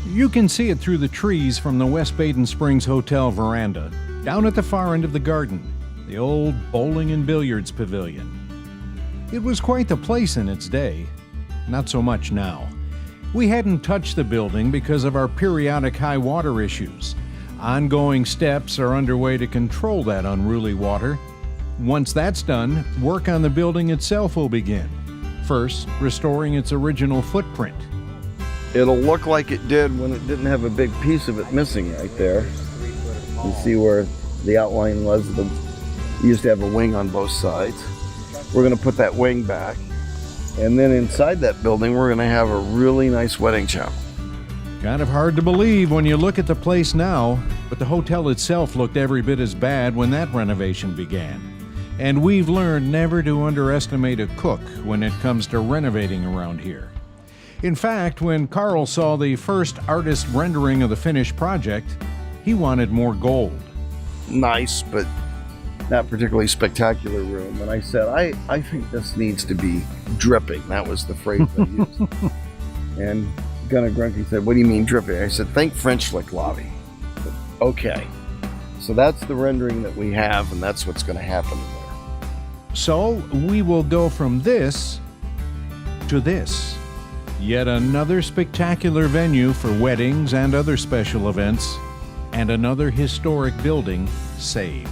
You can see it through the trees from the West Baden Springs Hotel veranda. Down at the far end of the garden, the old Bowling and Billiards Pavilion. It was quite the place in its day. Not so much now. We hadn't touched the building because of our periodic high water issues. Ongoing steps are underway to control that unruly water. Once that's done, work on the building itself will begin. First, restoring its original footprint. It'll look like it did when it didn't have a big piece of it missing right there. You see where the outline was. You used to have a wing on both sides. We're going to put that wing back. And then inside that building, we're going to have a really nice wedding chapel. Kind of hard to believe when you look at the place now, but the hotel itself looked every bit as bad when that renovation began. And we've learned never to underestimate a cook when it comes to renovating around here. In fact, when Carl saw the first artist rendering of the finished project, he wanted more gold. Nice, but not particularly spectacular room. And I said, I think this needs to be dripping. That was the phrase I used. And Gunnar Grunke said, what do you mean dripping? I said, think French lick lobby. Said, okay. So that's the rendering that we have, and that's what's going to happen there. So we will go from this to this. Yet another spectacular venue for weddings and other special events, and another historic building saved.